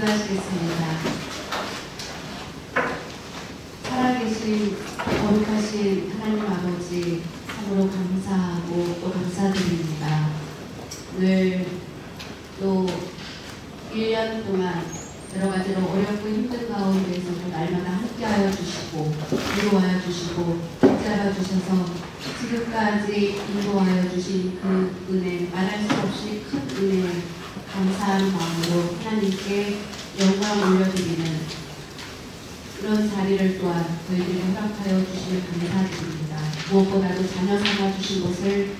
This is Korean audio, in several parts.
기도하시겠습니다. 살아계신 거룩하신 하나님 아버지, 참으로 감사하고 또 감사드립니다. 오늘 또 1년 동안 여러 가지로 어렵고 힘든 가운데서도 날마다 함께하여 주시고 인도하여 주시고 붙잡아 주셔서 지금까지 인도하여 주신 그 은혜, 말할 수 없이 큰 은혜 감사하는 마음으로 하나님께 영광 올려드리는 그런 자리를 또한 저희들이 허락하여 주시면 감사드립니다. 무엇보다도 자녀 삼아 주신 것을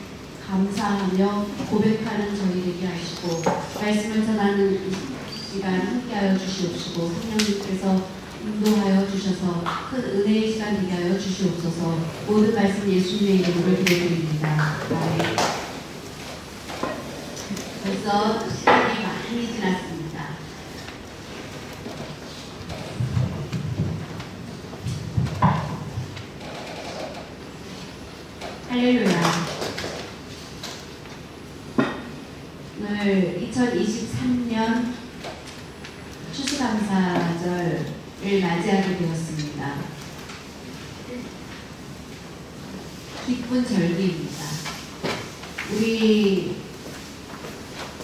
감사하며 고백하는 저희 되게 하시고 말씀을 전하는 이 시간 함께하여 주시옵시고 성령님께서 인도하여 주셔서 큰 은혜의 시간 되게 하여 주시옵소서. 모든 말씀 예수님의 이름으로 기도드립니다. 아멘. 벌써 시간이 많이 지났습니다. 할렐루야. 오늘 2023년 추수감사절을 맞이하게 되었습니다. 기쁜 절기입니다. 우리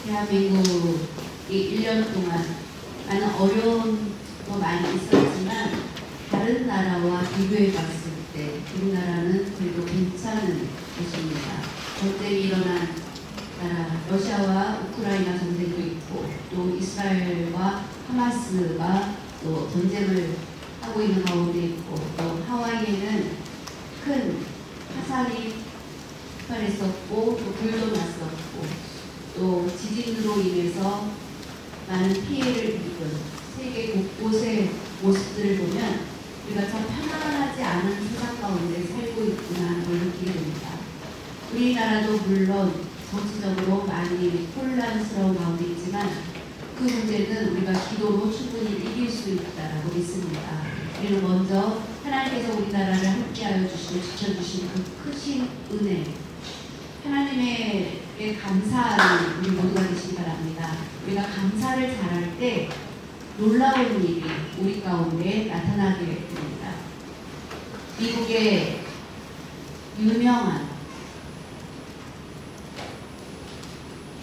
대한민국이 1년 동안 많은 어려운 거 많이 있었지만 다른 나라와 비교해 봤을 때 우리나라는 그래도 괜찮은 곳입니다. 전쟁이 일어난 나라, 러시아와 우크라이나 전쟁도 있고 또 이스라엘과 하마스가 또 전쟁을 하고 있는 가운데 있고 또 하와이에는 큰 화산이 폭발했었고 또 불도 났었고 또 지진으로 인해서 많은 피해를 입은 세계 곳곳의 모습들을 보면 우리가 참 편안하지 않은 세상 가운데 살고 있구나 하는 걸 느끼게 됩니다. 우리나라도 물론 정치적으로 많이 혼란스러운 가운데 있지만 그 문제는 우리가 기도로 충분히 이길 수 있다고 믿습니다. 우리는 먼저 하나님께서 우리나라를 함께하여 주시고 지켜주신 그 크신 은혜, 하나님에게 감사하는 우리 모두가 되시기 바랍니다. 우리가 감사를 잘할 때 놀라운 일이 우리 가운데 나타나게 됩니다. 미국의 유명한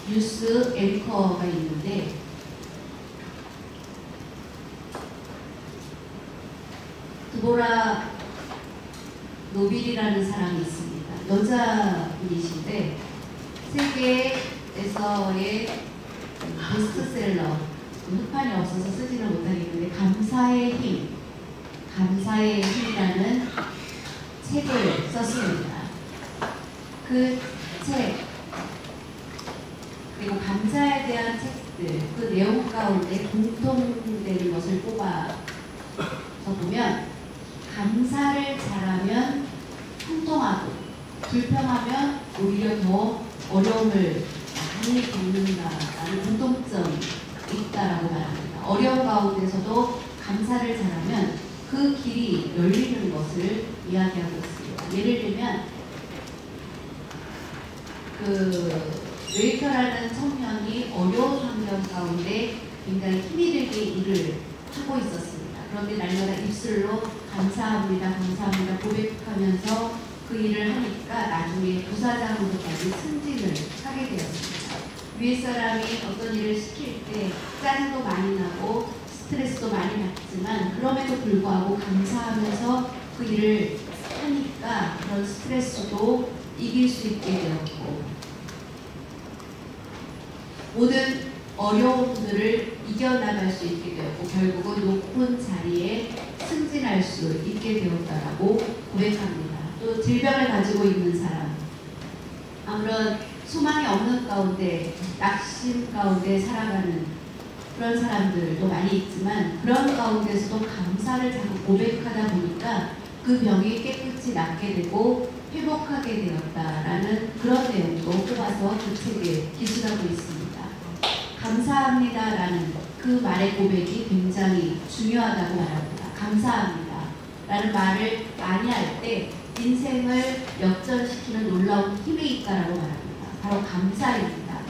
뉴스 앵커가 있는데 드보라 노빌이라는 사람이 있습니다. 여자분이신데 세계에서의 베스트셀러 흑판이 없어서 쓰지는 못하겠는데 감사의 힘이라는 책을 썼습니다. 그 책 그리고 감사에 대한 책들 그 내용 가운데 공통되는 것을 뽑아서 보면 감사를 잘하면 통통하고 불평하면 오히려 더 어려움을 많이 겪는다라는 공통점이 있다라고 말합니다. 어려운 가운데서도 감사를 잘하면 그 길이 열리는 것을 이야기하고 있습니다. 예를 들면 웨이터라는 청년이 어려운 환경 가운데 굉장히 힘이 들게 일을 하고 있었습니다. 그런데 날마다 입술로 감사합니다, 감사합니다 고백하면서 그 일을 하니까 나중에 부사장으로까지 승진을 하게 되었습니다. 위에 사람이 어떤 일을 시킬 때 짜증도 많이 나고 스트레스도 많이 받지만 그럼에도 불구하고 감사하면서 그 일을 하니까 그런 스트레스도 이길 수 있게 되었고 모든 어려움들을 이겨나갈 수 있게 되었고 결국은 높은 자리에 승진할 수 있게 되었다라고 고백합니다. 또 질병을 가지고 있는 사람, 아무런 소망이 없는 가운데 낙심 가운데 살아가는 그런 사람들도 많이 있지만 그런 가운데서도 감사를 자꾸 고백하다 보니까 그 병이 깨끗이 낫게 되고 회복하게 되었다라는 그런 내용도 뽑아서 그 책에 기술하고 있습니다. 감사합니다라는 그 말의 고백이 굉장히 중요하다고 말합니다. 감사합니다 라는 말을 많이 할 때 인생을 역전시키는 놀라운 힘이 있다라고 말합니다. 바로 감사입니다.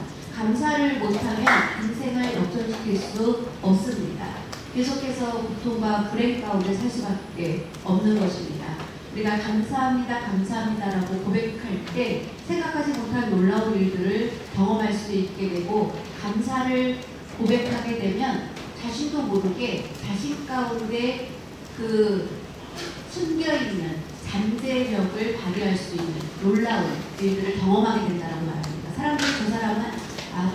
감사를 못하면 인생을 역전시킬 수 없습니다. 계속해서 고통과 불행 가운데 살 수밖에 없는 것입니다. 우리가 감사합니다, 감사합니다라고 고백할 때 생각하지 못한 놀라운 일들을 경험할 수 있게 되고, 감사를 고백하게 되면 자신도 모르게 자신 가운데 그 숨겨있는 잠재력을 발휘할 수 있는 놀라운 일들을 경험하게 된다고 말합니다. 사람들이 저 사람은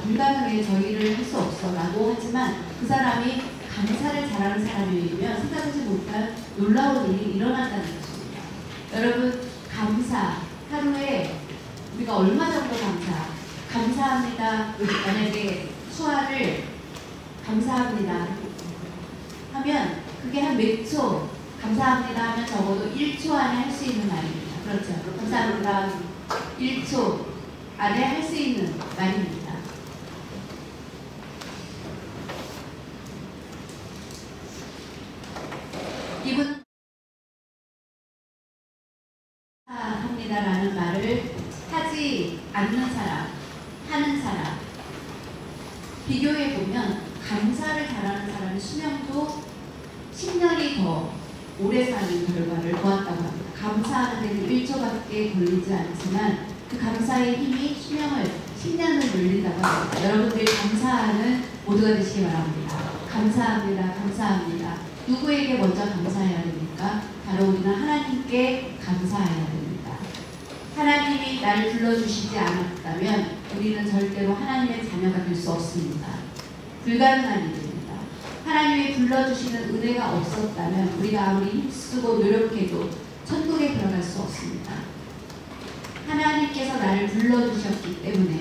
불가능해, 저 일을 할 수 없어 라고 하지만 그 사람이 감사를 잘하는 사람이면 생각하지 못한 놀라운 일이 일어난다는 것입니다. 여러분, 감사, 하루에 우리가 얼마 정도 감사합니다. 만약에 수화를 감사합니다 하면 그게 한 몇 초, 감사합니다 하면 적어도 1초 안에 할 수 있는 말입니다. 그렇죠? 감사합니다. 1초 안에 할 수 있는 말입니다. 이분은 합니다라는 말을 하지 않는 사람, 하는 사람, 비교해보면 감사를 잘하는 사람의 수명도 10년이 더 오래 사는 결과를 보았다고 합니다. 감사하는 데는 1초밖에 걸리지 않지만 그 감사의 힘이 수명을 10년을 늘린다고 합니다. 여러분들이 감사하는 모두가 되시기 바랍니다. 감사합니다. 감사합니다. 누구에게 먼저 감사해야 됩니까? 바로 우리는 하나님께 감사해야 됩니다. 하나님이 나를 불러주시지 않았다면 우리는 절대로 하나님의 자녀가 될 수 없습니다. 불가능한 일입니다. 하나님이 불러주시는 은혜가 없었다면 우리가 아무리 힘쓰고 노력해도 천국에 들어갈 수 없습니다. 하나님께서 나를 불러주셨기 때문에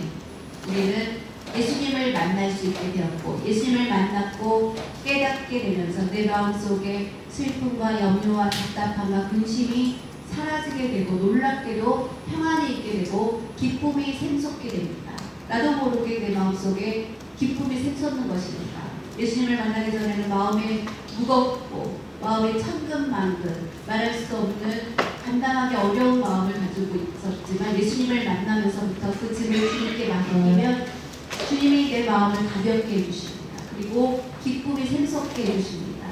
우리는 예수님을 만날 수 있게 되었고, 예수님을 만났고 깨닫게 되면서 내 마음속에 슬픔과 염려와 답답함과 근심이 사라지게 되고, 놀랍게도 평안이 있게 되고 기쁨이 샘솟게 됩니다. 나도 모르게 내 마음속에 기쁨이 샘솟는 것입니다. 예수님을 만나기 전에는 마음이 무겁고 마음이 천근만근 말할 수 없는 감당하기 어려운 마음을 가지고 있었지만, 예수님을 만나면서부터 그 짐을 주님께 맡기면 주님이 내 마음을 가볍게 해주십니다. 그리고 기쁨이 샘솟게 해주십니다.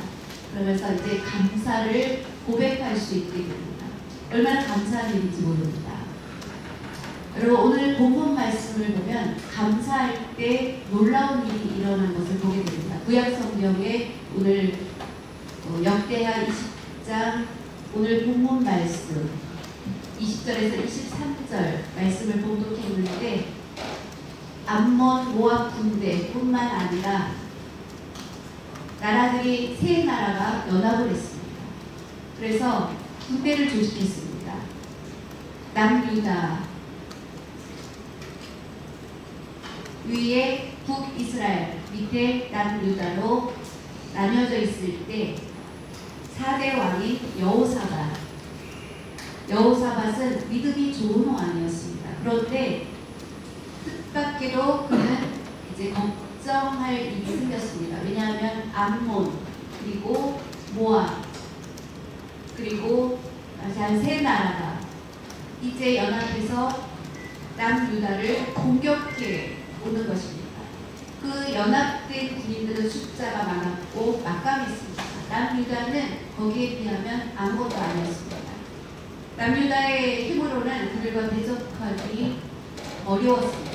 그러면서 이제 감사를 고백할 수 있게 됩니다. 얼마나 감사한 일인지 모릅니다. 여러분, 오늘 본문 말씀을 보면 감사할 때 놀라운 일이 일어난 것을 보게 됩니다. 구약성경에 오늘 역대하 20장 오늘 본문 말씀 20절에서 23절 말씀을 봉독했는데, 암몬 모압 군대뿐만 아니라 나라들이 세 나라가 연합을 했습니다. 그래서 군대를 조직했습니다. 남유다 위에 북이스라엘, 밑에 남유다로 나뉘어져 있을 때 4대 왕인 여호사밧은 믿음이 좋은 왕이었습니다. 그런데 뜻밖에도 그는 이제 걱정할 일이 생겼습니다. 왜냐하면 암몬, 그리고 모압, 그리고 한 세 나라가 이제 연합해서 남유다를 공격해 오는 것입니다. 그 연합된 군인들은 숫자가 많았고 막강했습니다. 남유다는 거기에 비하면 아무것도 아니었습니다. 남유다의 힘으로는 그들과 대적하기 어려웠습니다.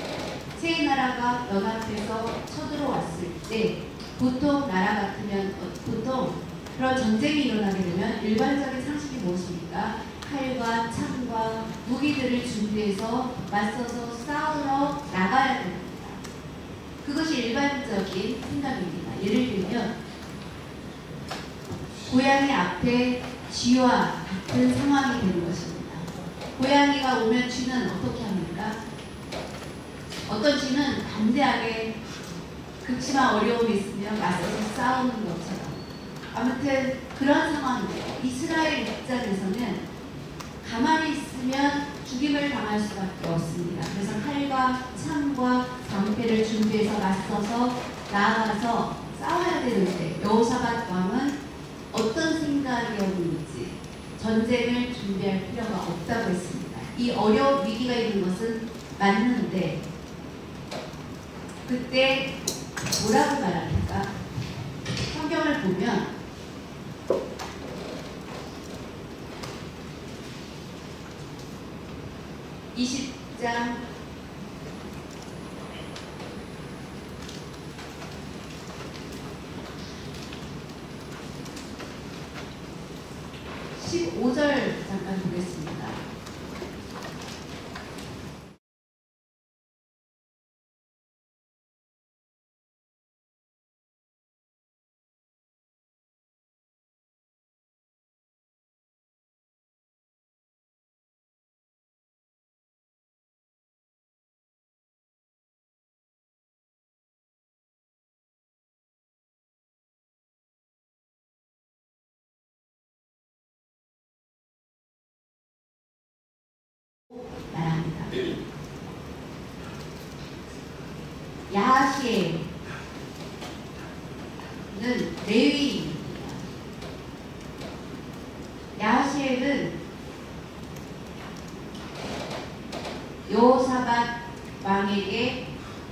세 나라가 연합해서 쳐들어왔을 때 보통 나라 같으면 보통 그런 전쟁이 일어나게 되면 일반적인 상식이 무엇입니까? 칼과 창과 무기들을 준비해서 맞서서 싸우러 나가야 됩니다. 그것이 일반적인 생각입니다. 예를 들면 고양이 앞에 쥐와 같은 상황이 되는 것입니다. 고양이가 오면 쥐는 어떻게 합니까? 어떤 쥐는 담대하게 극심한 어려움이 있으면 맞서서 싸우는 것처럼, 아무튼 그런 상황인데요. 이스라엘 입장에서는 가만히 있으면 죽임을 당할 수밖에 없습니다. 그래서 칼과 창과 방패를 준비해서 맞서서 나아가서 싸워야 되는데, 여호사밧 왕은 어떤 생각이었는지 전쟁을 준비할 필요가 없다고 했습니다. 이 어려운 위기가 있는 것은 맞는데 그때 뭐라고 말합니까? 성경을 보면 20장 15절 잠깐 보겠습니다. 말합니다. 야시엘은 레위인입니다. 야시엘은 여호사밧 왕에게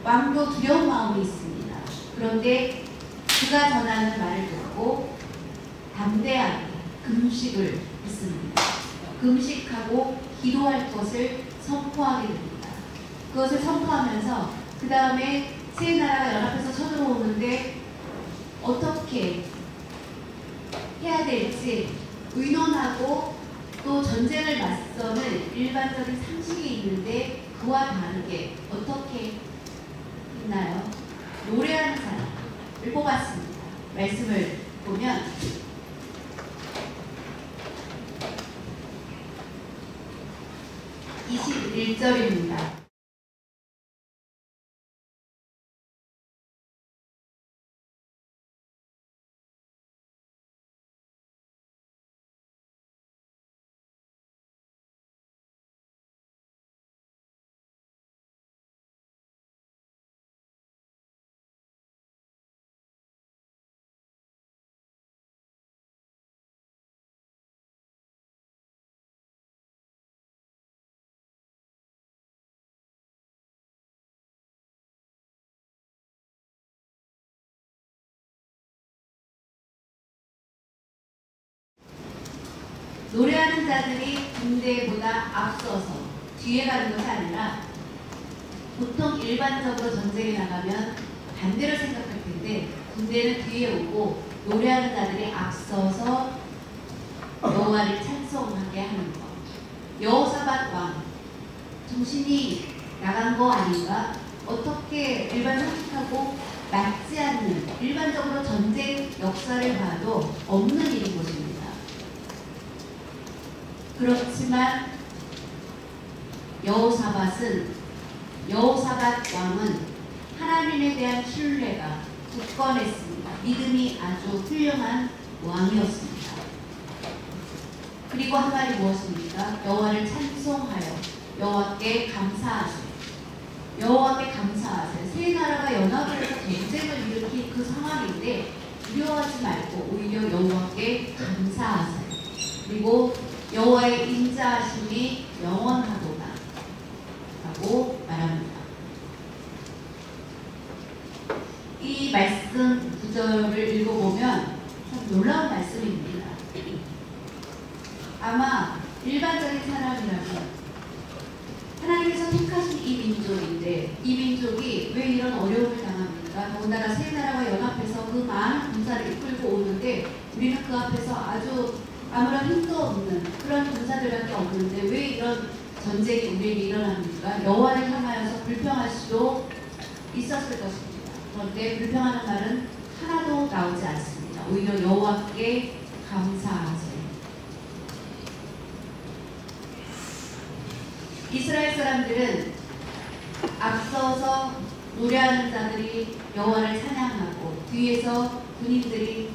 왕도 두려운 마음이 있습니다. 그런데 그가 전하는 말을 듣고 담대하게 금식을 했습니다. 금식하고 기도할 것을 선포하게 됩니다. 그것을 선포하면서 그 다음에 세 나라가 연합해서 쳐들어오는데 어떻게 해야 될지 의논하고 또 전쟁을 맞서는 일반적인 상식이 있는데 그와 다르게 어떻게 했나요? 노래하는 사람을 뽑았습니다. 말씀을 보면 21절입니다. 노래하는 자들이 군대보다 앞서서 뒤에 가는 것이 아니라 보통 일반적으로 전쟁에 나가면 반대로 생각할 텐데 군대는 뒤에 오고 노래하는 자들이 앞서서 여호와를 찬송하게 하는 것. 여호사밧 왕 정신이 나간 거 아닌가? 어떻게 일반 상식하고 맞지 않는 일반적으로 전쟁 역사를 봐도 없는 일인 것입니다. 그렇지만 여호사밧 왕은 하나님에 대한 신뢰가 굳건했습니다. 믿음이 아주 훌륭한 왕이었습니다. 그리고 한 말이 무엇입니까? 여호와를 찬송하여 여호와께 감사하세요. 여호와께 감사하세요. 세 나라가 연합을 해서 전쟁을 일으킨 그 상황인데 두려워하지 말고 오히려 여호와께 감사하세요. 그리고 여호와의 인자하심이 영원하도다 라고 말합니다. 이 말씀 구절을 읽어보면 참 놀라운 말씀입니다. 아마 일반적인 사람이라면 하나님께서 택하신 이 민족인데 이 민족이 왜 이런 어려움을 당합니까? 더군다나 세 나라가 연합해서 그 많은 군사를 이끌고 오는데 우리는 그 앞에서 아주 아무런 힘도 없는 그런 군사들밖에 없는데 왜 이런 전쟁이 우리에게 일어납니까? 여호와를 향하여서 불평할 수도 있었을 것입니다. 그런데 불평하는 말은 하나도 나오지 않습니다. 오히려 여호와께 감사하세요. 이스라엘 사람들은 앞서서 노래하는 자들이 여호와를 찬양하고 뒤에서 군인들이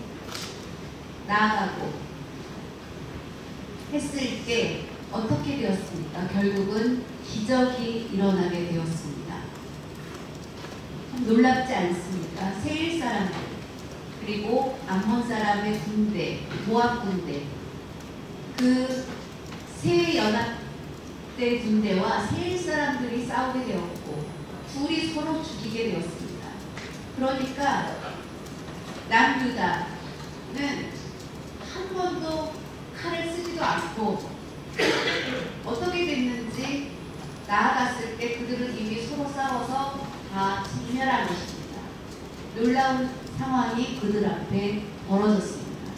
나아가고 했을 때 어떻게 되었습니까? 결국은 기적이 일어나게 되었습니다. 놀랍지 않습니까? 세일 사람들 그리고 암몬 사람의 군대, 모압 군대 그 세 연합대 군대와 세일 사람들이 싸우게 되었고 둘이 서로 죽이게 되었습니다. 그러니까 남유다는 한 번도 칼을 쓰지도 않고 어떻게 됐는지 나아갔을 때 그들은 이미 서로 싸워서 다 진멸한 것입니다. 놀라운 상황이 그들 앞에 벌어졌습니다.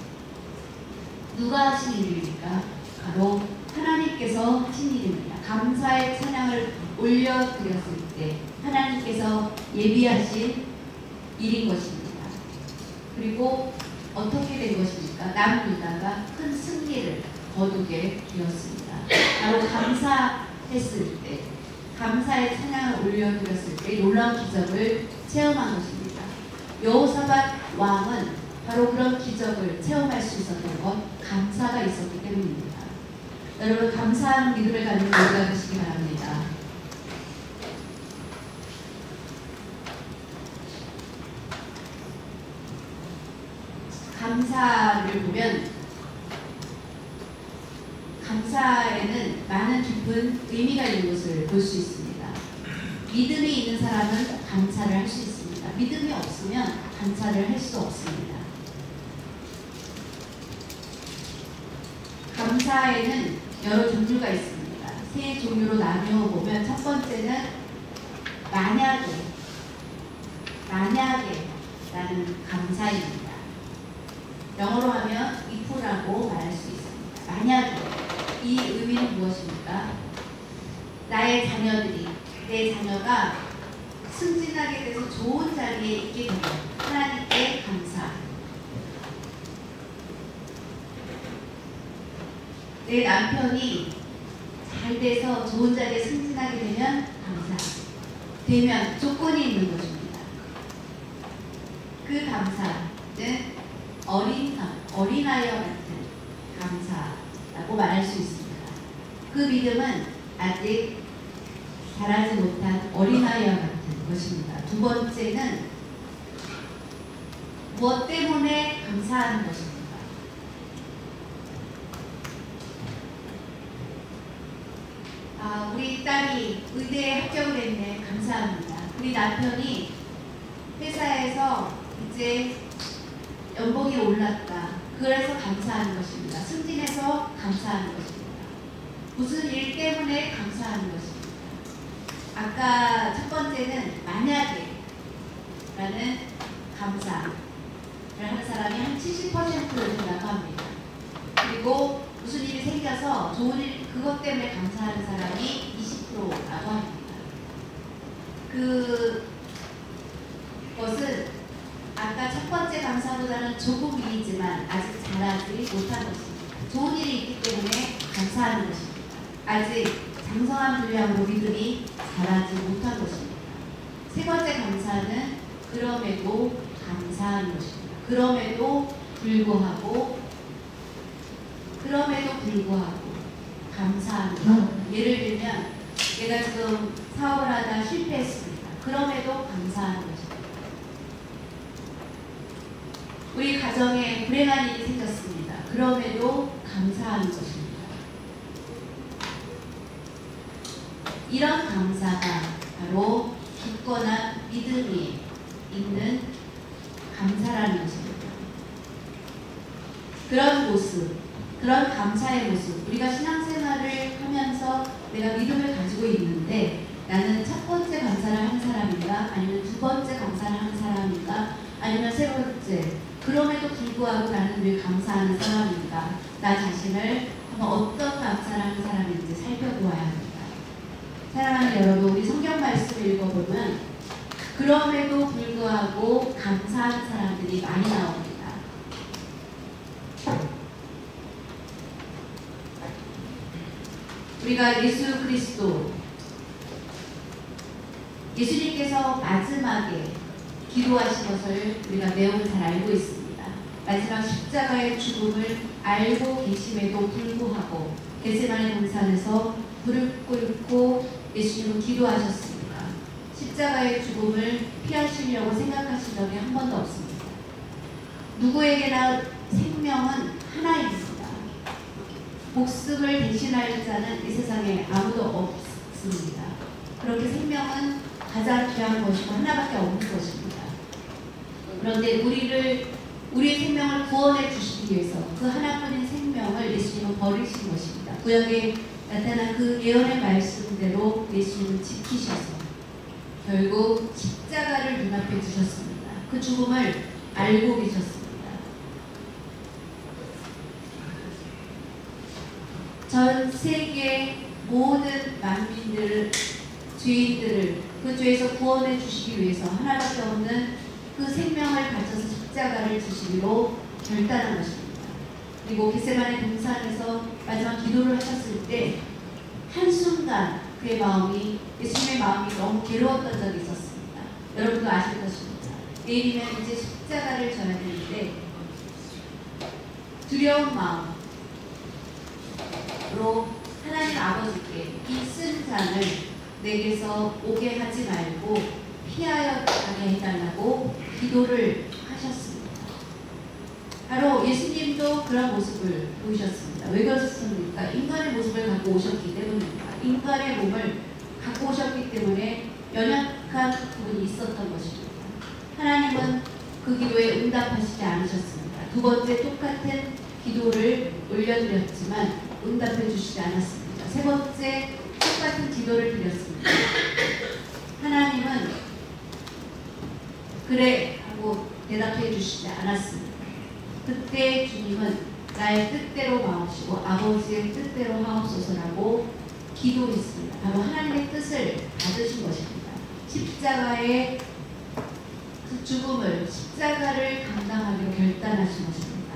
누가 하신 일입니까? 바로 하나님께서 하신 일입니다. 감사의 찬양을 올려드렸을 때 하나님께서 예비하신 일인 것입니다. 그리고 어떻게 된 것입니까? 남유다가 큰 승리를 거두게 되었습니다. 바로 감사했을 때, 감사의 찬양을 올려드렸을 때 놀라운 기적을 체험한 것입니다. 여호사밧 왕은 바로 그런 기적을 체험할 수 있었던 것, 감사가 있었기 때문입니다. 여러분, 감사하는 믿음을 가진 우리가 되시기 바랍니다. 감사를 보면 감사에는 많은 깊은 의미가 있는 것을 볼 수 있습니다. 믿음이 있는 사람은 감사를 할 수 있습니다. 믿음이 없으면 감사를 할 수 없습니다. 감사에는 여러 종류가 있습니다. 세 종류로 나누어 보면 첫 번째는 만약에 라는 감사입니다. 영어로 하면 if라고 말할 수 있습니다. 만약에, 이 의미는 무엇입니까? 나의 자녀들이, 내 자녀가 승진하게 돼서 좋은 자리에 있게 되면 하나님께 감사. 내 남편이 잘 돼서 좋은 자리에 승진하게 되면 감사. 되면 조건이 있는 것입니다. 그 감사는 어린아이와 같은 감사라고 말할 수 있습니다. 그 믿음은 아직 자라지 못한 어린아이와 같은 것입니다. 두 번째는 무엇 때문에 감사하는 것입니다. 우리 딸이 의대에 합격을 했네. 감사합니다. 우리 남편이 회사에서 이제 연봉이 올랐다. 그래서 감사하는 것입니다. 승진해서 감사하는 것입니다. 무슨 일 때문에 감사하는 것입니다. 아까 첫 번째는 만약에 라는 감사를 하는 사람이 한 70%를 된다고 합니다. 그리고 무슨 일이 생겨서 좋은 일, 그것 때문에 감사하는 사람이 20%라고 합니다. 그것은 아까 첫 번째 감사보다는 조금 위이지만 아직 잘하지 못한 것입니다. 좋은 일이 있기 때문에 감사하는 것입니다. 아직 장성한 분량으로 믿음이 자라지 못한 것입니다. 세 번째 감사는 그럼에도 감사하는 것입니다. 그럼에도 불구하고 감사하는 것. 예를 들면 내가 지금 사업을 하다 실패했습니다. 그럼에도 감사하는 것입니다. 우리 가정에 불행한 일이 생겼습니다. 그럼에도 감사하는 것입니다. 이런 감사가 바로 굳건한 믿음이 있는 감사라는 것입니다. 그런 모습, 그런 감사의 모습, 우리가 신앙생활을 하면서 내가 믿음을 가지고 있는데 나는 첫 번째 감사를 하는 사람인가, 아니면 두 번째 감사를 하는 사람인가, 아니면 세 번째, 그럼에도 불구하고 나는 왜 감사하는 사람인가, 나 자신을 한번 어떤 감사를 하는 사람인지 살펴보아야 합니다. 사랑하는 여러분, 우리 성경 말씀을 읽어보면 그럼에도 불구하고 감사하는 사람들이 많이 나옵니다. 우리가 예수 그리스도, 예수님께서 마지막에 기도하신 것을 우리가 내용을 잘 알고 있습니다. 마지막 십자가의 죽음을 알고 계심에도 불구하고 겟세마네 동산에서 불을 끓고 예수님은 기도하셨습니다. 십자가의 죽음을 피하시려고 생각하신 적이 한 번도 없습니다. 누구에게나 생명은 하나입니다. 목숨을 대신할 자는 이 세상에 아무도 없습니다. 그렇게 생명은 가장 귀한 것이고 하나밖에 없는 것입니다. 그런데 우리의 생명을 구원해 주시기 위해서 그 하나뿐인 생명을 예수님은 버리신 것입니다. 구약에 나타난 그 예언의 말씀대로 예수님은 지키셔서 결국 십자가를 눈앞에 두셨습니다. 그 죽음을 알고 계셨습니다. 전 세계 모든 만민들을, 죄인들을 그 죄에서 구원해 주시기 위해서 하나밖에 없는 그 생명을 바쳐서 십자가를 지시기로 결단한 것입니다. 그리고 겟세마네 동산에서 마지막 기도를 하셨을 때 한순간 그의 마음이, 예수님의 마음이 너무 괴로웠던 적이 있었습니다. 여러분도 아실 것입니다. 내일이면 이제 십자가를 져야 되는데 두려운 마음으로 하나님 아버지께 이 쓴 잔을 내게서 오게 하지 말고 피하여 가게 해달라고 기도를 하셨습니다. 바로 예수님도 그런 모습을 보이셨습니다. 왜 그러셨습니까? 인간의 모습을 갖고 오셨기 때문입니다. 인간의 몸을 갖고 오셨기 때문에 연약한 부분이 있었던 것입니다. 하나님은 그 기도에 응답하시지 않으셨습니다. 두 번째 똑같은 기도를 올려드렸지만 응답해 주시지 않았습니다. 세 번째 똑같은 기도를 드렸습니다. 하나님은 그래 하고 대답해 주시지 않았습니다. 그때 주님은 나의 뜻대로 마옵시고 아버지의 뜻대로 하옵소서라고 기도했습니다. 바로 하나님의 뜻을 받으신 것입니다. 십자가의 그 죽음을, 십자가를 감당하기로 결단하신 것입니다.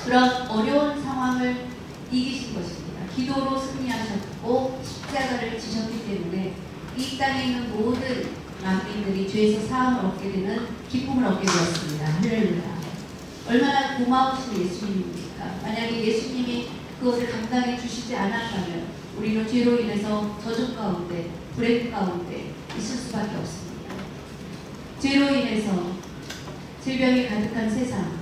그런 어려운 상황을 이기신 것입니다. 기도로 승리하셨고 십자가를 지셨기 때문에 이 땅에 있는 모든 만민들이 죄에서 사함을 얻게 되는 기쁨을 얻게 되었습니다. 할렐루야. 얼마나 고마우신 예수님입니까? 만약에 예수님이 그것을 감당해 주시지 않았다면 우리는 죄로 인해서 저주 가운데, 불행 가운데 있을 수밖에 없습니다. 죄로 인해서 질병이 가득한 세상,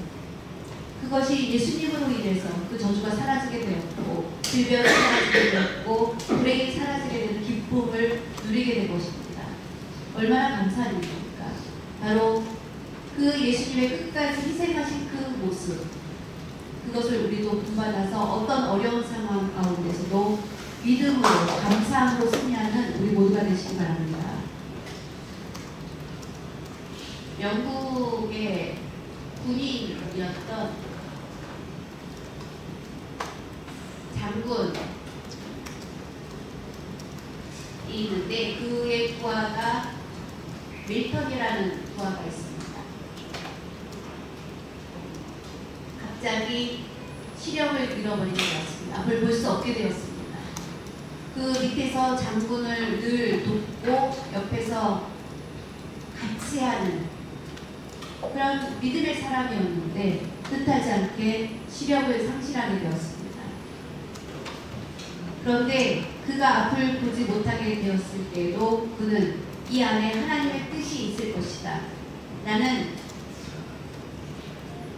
그것이 예수님으로 인해서 그 저주가 사라지게 되었고 질병이 사라지게 되었고 불행이 사라지게 되는 기쁨을 누리게 된 것입니다. 얼마나 감사한 일입니까? 바로 그 예수님의 끝까지 희생하신 그 모습, 그것을 우리도 본받아서 어떤 어려운 상황 가운데서도 믿음으로, 감사함으로 승리하는 우리 모두가 되시기 바랍니다. 영국의 군인이었던 장군이 있는데 그의 부하가 밀턴이라는 부하가 있습니다. 갑자기 시력을 잃어버리게 되었습니다. 앞을 볼 수 없게 되었습니다. 그 밑에서 장군을 늘 돕고 옆에서 같이 하는 그런 믿음의 사람이었는데 뜻하지 않게 시력을 상실하게 되었습니다. 그런데 그가 앞을 보지 못하게 되었을 때에도 그는 이 안에 하나님의 뜻이 있을 것이다. 나는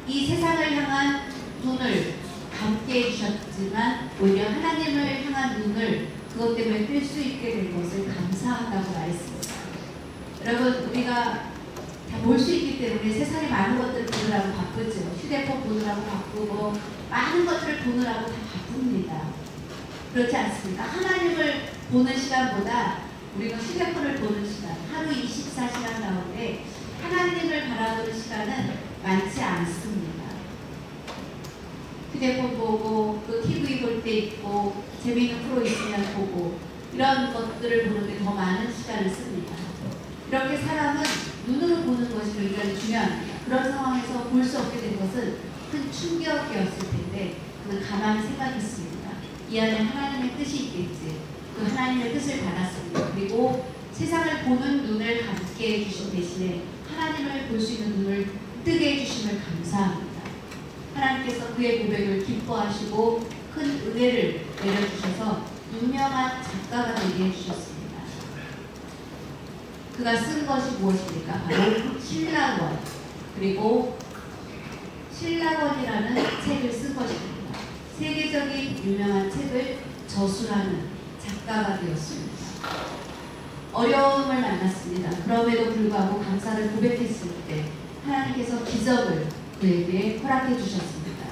이 세상을 향한 눈을 감게 해주셨지만 오히려 하나님을 향한 눈을 그것 때문에 뜰 수 있게 된 것을 감사한다고 말했습니다. 여러분, 우리가 다 볼 수 있기 때문에 세상에 많은 것들을 보느라고 바쁘죠. 휴대폰 보느라고 바쁘고 많은 것들을 보느라고 다 바쁩니다. 그렇지 않습니까? 하나님을 보는 시간보다 우리가 휴대폰을 보는 시간, 하루 24시간 가운데 하나님을 바라보는 시간은 많지 않습니다. 휴대폰 보고 또 TV 볼 때 있고 재미있는 프로 있으면 보고 이런 것들을 보는데 더 많은 시간을 씁니다. 이렇게 사람은 눈으로 보는 것이 굉장히 중요합니다. 그런 상황에서 볼 수 없게 된 것은 큰 충격이었을 텐데 그는 가만히 생각했습니다. 이 안에 하나님의 뜻이 있겠지. 그 하나님의 뜻을 받았습니다. 그리고 세상을 보는 눈을 감게 해주신 대신에 하나님을 볼 수 있는 눈을 뜨게 해주심을 감사합니다. 하나님께서 그의 고백을 기뻐하시고 큰 은혜를 내려주셔서 유명한 작가가 되게 해주셨습니다. 그가 쓴 것이 무엇입니까? 바로 신라원, 그리고 신라원이라는 책을 쓴 것입니다. 세계적인 유명한 책을 저술하는 작가가 되었습니다. 어려움을 만났습니다. 그럼에도 불구하고 감사를 고백했을 때 하나님께서 기적을 그에게 허락해 주셨습니다.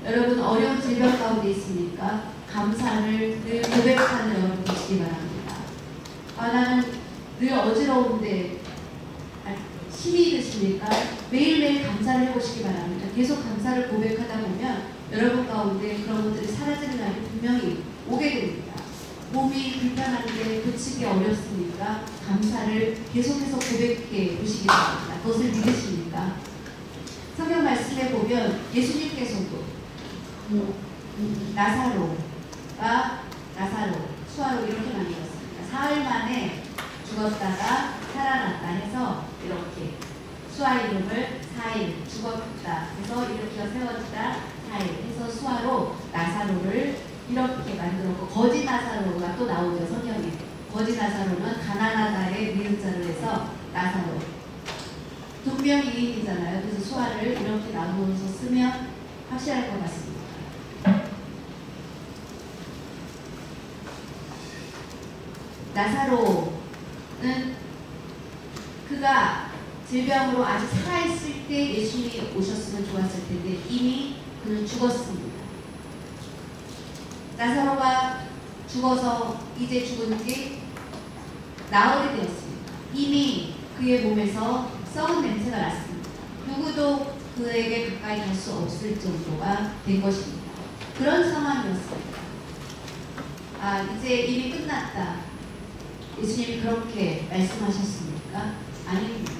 여러분 어려운 질병 가운데 있습니까? 감사를 늘 고백하는 여러분 되시기 바랍니다. 나는 늘 어지러운데 힘이 드십니까? 매일매일 감사를 해보시기 바랍니다. 계속 감사를 고백하다 보면 여러분 가운데 그런 것들이 사라지는 날이 분명히 오게 됩니다. 몸이 불편한데 고치기 어렵습니까? 감사를 계속해서 고백해 보시기 바랍니다. 그것을 믿으십니까? 성경 말씀에 보면 예수님께서도 수아로 이렇게 만들었습니다. 사흘 만에 죽었다가 살아났다 해서 이렇게 수아 이름을 4일 죽었다 해서 이렇게 세웠다 4일 해서 수아로 나사로를 이렇게 만들었고, 거지 나사로가 또 나오죠. 성경에 거지 나사로는 가난하다의 니은자를 해서 나사로, 분명히 2인이잖아요. 그래서 수아를 이렇게 나누어서 쓰면 확실할 것 같습니다. 나사로는 그가 질병으로 아직 살아있을 때 예수님이 오셨으면 좋았을 텐데 이미 그는 죽었습니다. 나사로가 죽어서 이제 죽은 지 나흘이 되었습니다. 이미 그의 몸에서 썩은 냄새가 났습니다. 누구도 그에게 가까이 갈 수 없을 정도가 된 것입니다. 그런 상황이었습니다. 이제 이미 끝났다. 예수님이 그렇게 말씀하셨습니까? 아닙니다.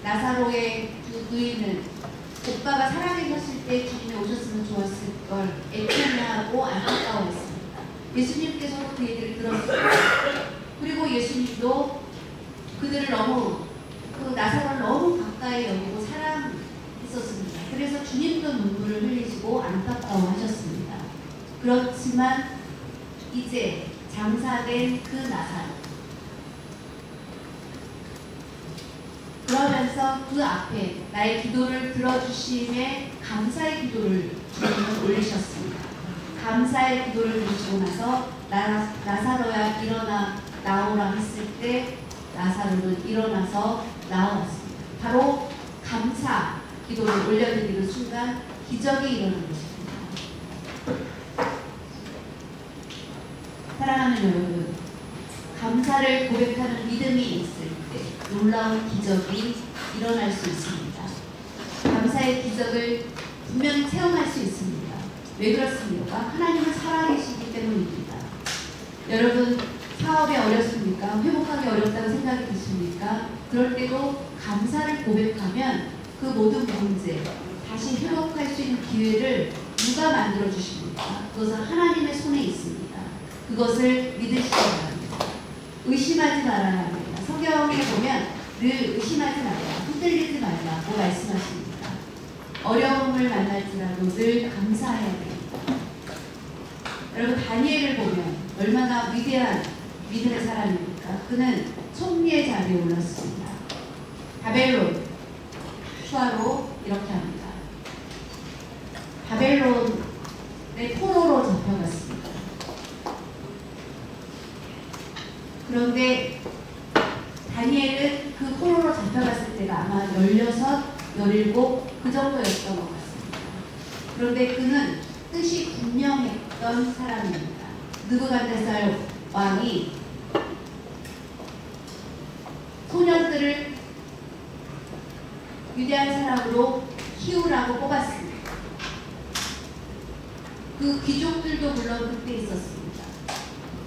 나사로의 두 부인은 오빠가 살아계셨을 때 주님이 오셨으면 좋았을 걸 애통하고 안타까워했습니다. 예수님께서도 그 얘기를 들었습니다. 그리고 예수님도 그들을 그 나사로를 너무 가까이 여기고 사랑했었습니다. 그래서 주님도 눈물을 흘리시고 안타까워하셨습니다. 그렇지만 이제 장사된 그 나사로, 그러면서 그 앞에 나의 기도를 들어주심에 감사의 기도를 주님은 올리셨습니다. 감사의 기도를 드리시고 나서 나사로야 일어나 나오라 했을 때 나사로는 일어나서 나왔습니다. 바로 감사 기도를 올려드리는 순간 기적이 일어난 것입니다. 사랑하는 여러분, 감사를 고백하는 믿음이 있을 때 놀라운 기적이 일어날 수 있습니다. 감사의 기적을 분명히 체험할 수 있습니다. 왜 그렇습니까? 하나님은 살아계시기 때문입니다. 여러분, 사업이 어렵습니까? 회복하기 어렵다고 생각이 드십니까? 그럴 때도 감사를 고백하면 그 모든 문제, 다시 회복할 수 있는 기회를 누가 만들어 주십니까? 그것은 하나님의 손에 있습니다. 그것을 믿으시기 바랍니다. 의심하지 말아야 합니다. 성경에 보면 늘 의심하지 말라, 흔들리지 말라고 말씀하십니다. 어려움을 만날지라도 늘 감사해야 됩니다. 여러분, 다니엘을 보면 얼마나 위대한 믿음의 사람입니까? 그는 총리의 자리에 올랐습니다. 바벨론 수아로 이렇게 합니다. 바벨론의 포로로 잡혀갔습니다. 그런데 다니엘은 그 포로로 잡혀갔을 때가 아마 16, 17 그 정도였던 것 같습니다. 그런데 그는 뜻이 분명했던 사람입니다. 느부갓네살 왕이 소년들을 위대한 사람으로 키우라고 뽑았습니다. 그 귀족들도 물론 그때 있었습니다.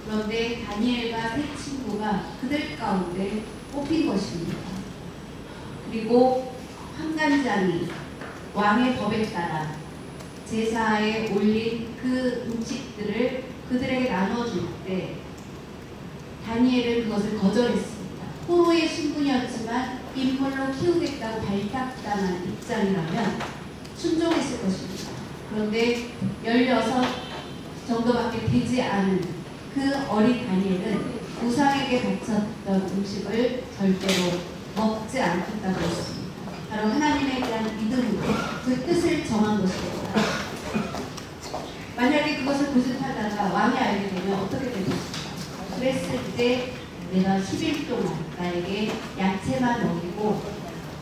그런데 다니엘과 세 친구가 그들 가운데 뽑힌 것입니다. 그리고 환관장이 왕의 법에 따라 제사에 올린 그 음식들을 그들에게 나눠줄 때 다니엘은 그것을 거절했습니다. 포로의 신분이었지만 인물로 키우겠다고 발탁당한 입장이라면 순종했을 것입니다. 그런데 16 정도밖에 되지 않은 그 어린 다니엘은 우상에게 바쳤던 음식을 절대로 먹지 않겠다고 했습니다. 바로 하나님에 대한 믿음으로 그 뜻을 정한 것입니다. 만약에 그것을 고집하다가 왕이 알게 되면 어떻게 되겠습니까? 그랬을 때 내가 10일 동안 나에게 야채만 먹이고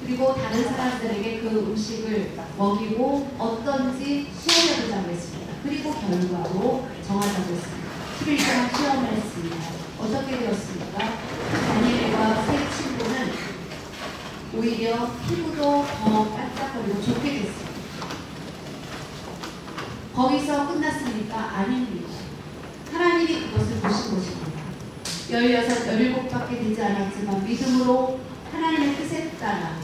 그리고 다른 사람들에게 그 음식을 먹이고 어떤지 시험해보자고 했습니다. 그리고 결과로 정하자고 했습니다. 7일 동안 시험을 했습니다. 어떻게 되었습니까? 다니엘과 세 친구는 오히려 피부도 더 반짝거리고 좋게 됐습니다. 거기서 끝났습니까? 아닙니다. 하나님이 그것을 보신 것입니다. 16, 17밖에 되지 않았지만 믿음으로 하나님의 뜻에 따라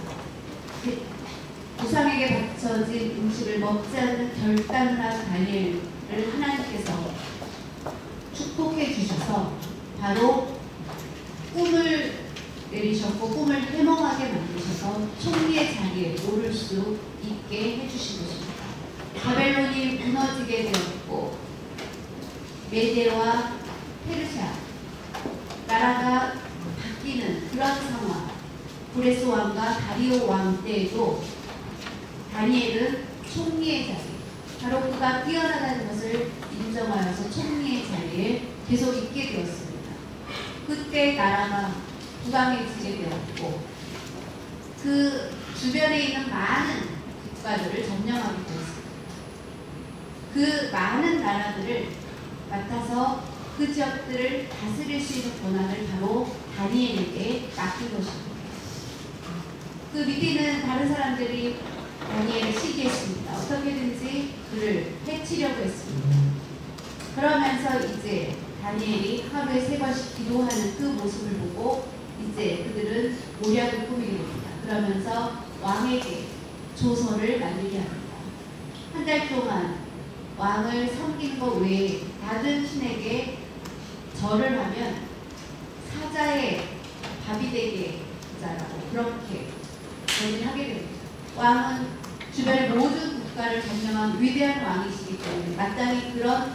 우상에게 바쳐진 음식을 먹지 않는 결단을 한 다니엘을 하나님께서 축복해 주셔서 바로 꿈을 내리셨고 꿈을 해몽하게 만드셔서 총리의 자리에 오를 수 있게 해주신 것입니다. 바벨론이 무너지게 되었고 메데와 페르시아 나라가 바뀌는 그런 상황, 브레스 왕과 다리오 왕 때에도 다니엘은 총리의 자리, 바로 그가 뛰어나다는 것을 인정하여서 총리의 자리에 계속 있게 되었습니다. 그때 나라가 부강해지게 되었고 그 주변에 있는 많은 국가들을 점령하게 되었습니다. 그 많은 나라들을 맡아서 그 지역들을 다스릴 수 있는 권한을 바로 다니엘에게 맡긴 것입니다. 그 밑에 있는 다른 사람들이 다니엘을 시기했습니다. 어떻게든지 그를 해치려고 했습니다. 그러면서 이제 다니엘이 하루에 3번씩 기도하는 그 모습을 보고 이제 그들은 모략을 꾸미게 됩니다. 그러면서 왕에게 조서를 만들게 합니다. 한 달 동안 왕을 섬기는 것 외에 다른 신에게 절을 하면 사자의 밥이 되게 자라고 그렇게 절을 하게 됩니다. 왕은 주변의 모든 국가를 점령한 위대한 왕이시기 때문에 마땅히 그런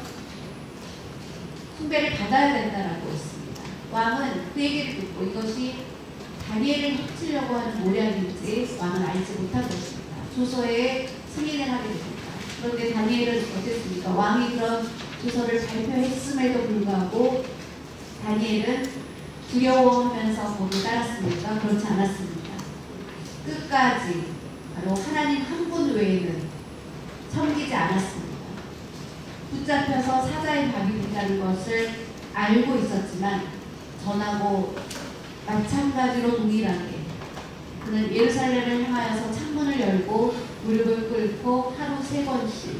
숭배를 받아야 된다라고 했습니다. 왕은 그 얘기를 듣고 이것이 다니엘을 해치려고 하는 모략인지 왕은 알지 못한 것입니다. 조서에 승인을 하게 됩니다. 그런데 다니엘은 어땠습니까? 왕이 그런 조서를 발표했음에도 불구하고 다니엘은 두려워하면서 거기 따랐습니까? 그렇지 않았습니다. 끝까지 바로 하나님 한 분 외에는 섬기지 않았습니다. 붙잡혀서 사자의 밥이 된다는 것을 알고 있었지만 전하고 마찬가지로 동일하게 그는 예루살렘을 향하여서 창문을 열고 무릎을 꿇고 하루 3번씩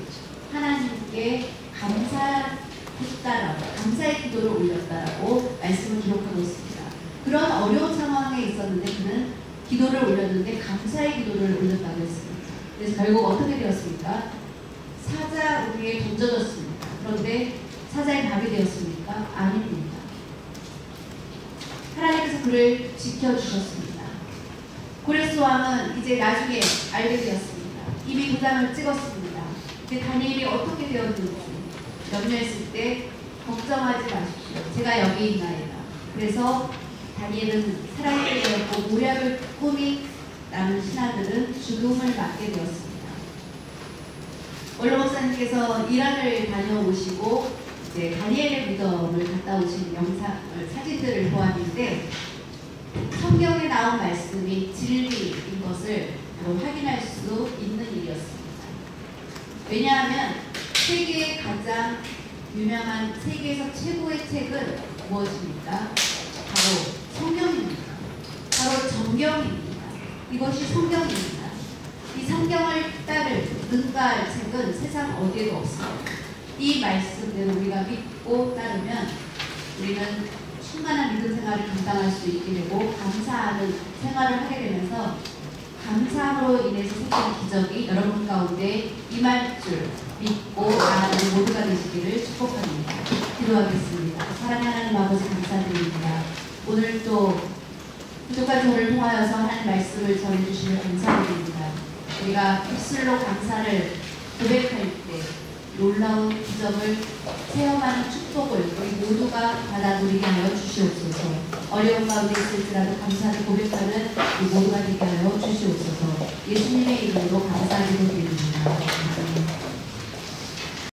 하나님께 감사했다라고 감사의 기도를 올렸다라고 말씀을 기록하고 있습니다. 그런 어려운 상황에 있었는데 그는 기도를 올렸는데 감사의 기도를 올렸다고 했습니다. 그래서 결국 어떻게 되었습니까? 사자 우리에 던져졌습니다. 그런데 사자의 밥이 되었습니까? 아닙니다. 하나님께서 그를 지켜주셨습니다. 고레스 왕은 이제 나중에 알게 되었습니다. 이미 도장을 찍었습니다. 근데 다니엘이 어떻게 되었는지 염려했을 때 걱정하지 마십시오. 제가 여기 있나이다. 그래서 다니엘은 살아있게 되었고 모략을 꾸민 남은 신하들은 죽음을 맞게 되었습니다. 원로 목사님께서 이란을 다녀오시고 이제 다니엘의 무덤을 갔다 오신 사진들을 보았는데 성경에 나온 말씀이 진리인 것을 바로 확인할 수 있는 일이었습니다. 왜냐하면 세계의 가장 유명한 세계에서 최고의 책은 무엇입니까? 바로 성경입니다. 바로 정경입니다. 이것이 성경입니다. 이 성경을 따를 능가할 책은 세상 어디에도 없습니다. 이 말씀대로 우리가 믿고 따르면 우리는 충만한 믿음 생활을 감당할 수 있게 되고 감사하는 생활을 하게 되면서 감사로 인해서 생기는 기적이 여러분 가운데 임할 줄 믿고 나아가는 모두가 되시기를 축복합니다. 기도하겠습니다. 사랑하는 하나님 아버지 감사드립니다. 오늘 또 부족한 저를 통하여서 하나님 말씀을 전해주시면 감사드립니다. 우리가 입술로 감사를 고백할 때 놀라운 기적을 체험하는 축복을 우리 모두가 받아 누리게 하여 주시옵소서. 어려운 가운데 있을지라도 감사를 고백하는 우리 모두가 되게 하여 주시옵소서. 예수님의 이름으로 감사드립니다.